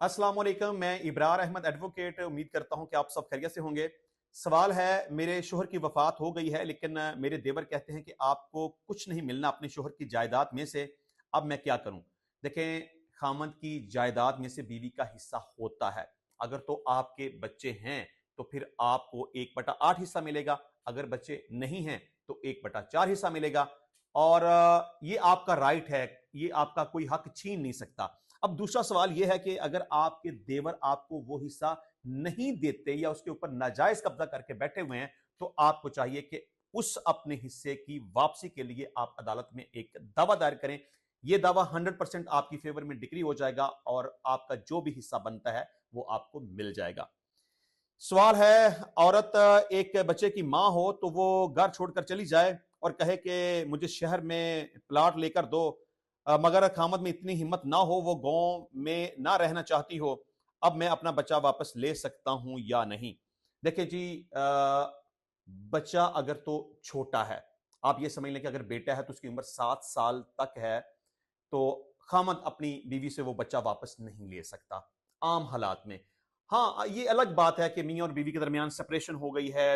अस्सलाम वालेकुम। मैं इब्रार अहमद एडवोकेट उम्मीद करता हूं कि आप सब खैरियत से होंगे। सवाल है, मेरे शोहर की वफात हो गई है लेकिन मेरे देवर कहते हैं कि आपको कुछ नहीं मिलना अपने शोहर की जायदाद में से। अब मैं क्या करूं? देखें, खामद की जायदाद में से बीवी का हिस्सा होता है। अगर तो आपके बच्चे हैं तो फिर आपको 1/8 हिस्सा मिलेगा। अगर बच्चे नहीं हैं तो 1/4 हिस्सा मिलेगा। और ये आपका राइट है, ये आपका कोई हक छीन नहीं सकता। अब दूसरा सवाल यह है कि अगर आपके देवर आपको वो हिस्सा नहीं देते या उसके ऊपर नाजायज कब्जा करके बैठे हुए हैं, तो आपको चाहिए कि उस अपने हिस्से की वापसी के लिए आप अदालत में एक दावा दायर करें। यह दावा 100% आपकी फेवर में डिक्री हो जाएगा और आपका जो भी हिस्सा बनता है वो आपको मिल जाएगा। सवाल है, औरत एक बच्चे की मां हो तो वो घर छोड़कर चली जाए और कहे कि मुझे शहर में प्लाट लेकर दो, मगर खामद में इतनी हिम्मत ना हो, वो गांव में ना रहना चाहती हो। अब मैं अपना बच्चा वापस ले सकता हूं या नहीं? देखिए जी, बच्चा अगर तो छोटा है, आप ये समझ लें कि अगर बेटा है तो उसकी उम्र 7 साल तक है, तो खामद अपनी बीवी से वो बच्चा वापस नहीं ले सकता आम हालात में। हाँ, ये अलग बात है कि मियाँ और बीवी के दरमियान सेपरेशन हो गई है,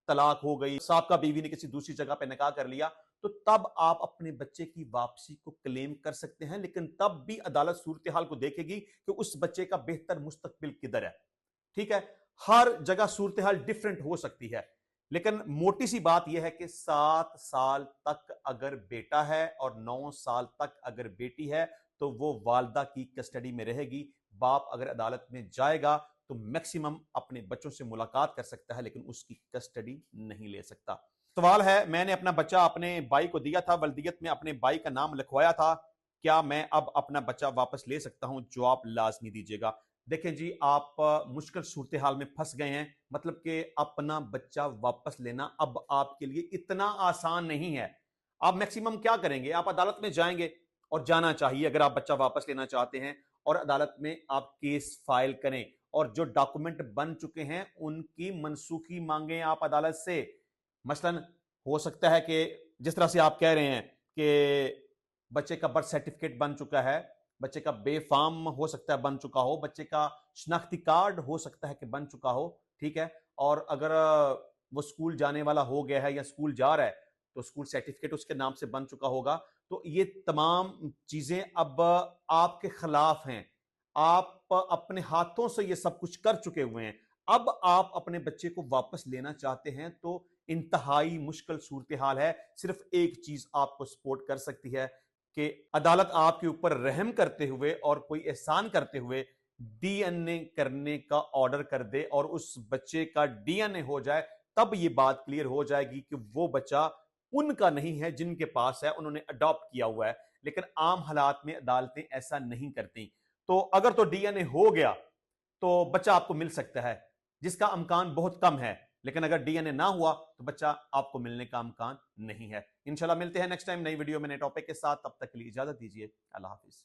तलाक हो गई, साबका बीवी ने किसी दूसरी जगह पे निकाह कर लिया, तो तब आप अपने बच्चे की वापसी को क्लेम कर सकते हैं। लेकिन तब भी अदालत सूरत हाल को देखेगी कि उस बच्चे का बेहतर मुस्तकबिल किधर है। ठीक है, हर जगह सूरत हाल डिफरेंट हो सकती है, लेकिन मोटी सी बात यह है कि 7 साल तक अगर बेटा है और 9 साल तक अगर बेटी है तो वो वालदा की कस्टडी में रहेगी। बाप अगर अदालत में जाएगा तो मैक्सिमम अपने बच्चों से मुलाकात कर सकता है, लेकिन उसकी कस्टडी नहीं ले सकता। सवाल है, मैंने अपना बच्चा अपने भाई को दिया था, वल्दियत में अपने भाई का नाम लिखवाया था, क्या मैं अब अपना बच्चा वापस ले सकता हूं? जवाब लाजमी दीजिएगा। देखें जी, आप मुश्किल सूरत हाल में फंस गए हैं। मतलब कि अपना बच्चा वापस लेना अब आपके लिए इतना आसान नहीं है। आप मैक्सिमम क्या करेंगे? आप अदालत में जाएंगे, और जाना चाहिए अगर आप बच्चा वापस लेना चाहते हैं, और अदालत में आप केस फाइल करें और जो डॉक्यूमेंट बन चुके हैं उनकी मनसूखी मांगें आप अदालत से। मसलन हो सकता है कि जिस तरह से आप कह रहे हैं कि बच्चे का बर्थ सर्टिफिकेट बन चुका है, बच्चे का बेफाम हो सकता है बन चुका हो, बच्चे का शनाख्ती कार्ड हो सकता है कि बन चुका हो। ठीक है, और अगर वो स्कूल जाने वाला हो गया है या स्कूल जा रहा है तो स्कूल सर्टिफिकेट उसके नाम से बन चुका होगा। तो ये तमाम चीजें अब आपके खिलाफ हैं। आप अपने हाथों से ये सब कुछ कर चुके हुए हैं। अब आप अपने बच्चे को वापस लेना चाहते हैं तो इंतहाई मुश्किल सूरत हाल है। सिर्फ एक चीज आपको सपोर्ट कर सकती है कि अदालत आपके ऊपर रहम करते हुए और कोई एहसान करते हुए डीएनए करने का ऑर्डर कर दे और उस बच्चे का डीएनए हो जाए। तब ये बात क्लियर हो जाएगी कि वो बच्चा उनका नहीं है जिनके पास है, उन्होंने अडॉप्ट किया हुआ है। लेकिन आम हालात में अदालतें ऐसा नहीं करती। तो अगर तो डीएनए हो गया तो बच्चा आपको मिल सकता है, जिसका अमकान बहुत कम है। लेकिन अगर डीएनए ना हुआ तो बच्चा आपको मिलने का अमकान नहीं है। इंशाल्लाह मिलते हैं नेक्स्ट टाइम नई वीडियो में नए टॉपिक के साथ। तब तक के लिए इजाजत दीजिए। अल्लाह हाफिज।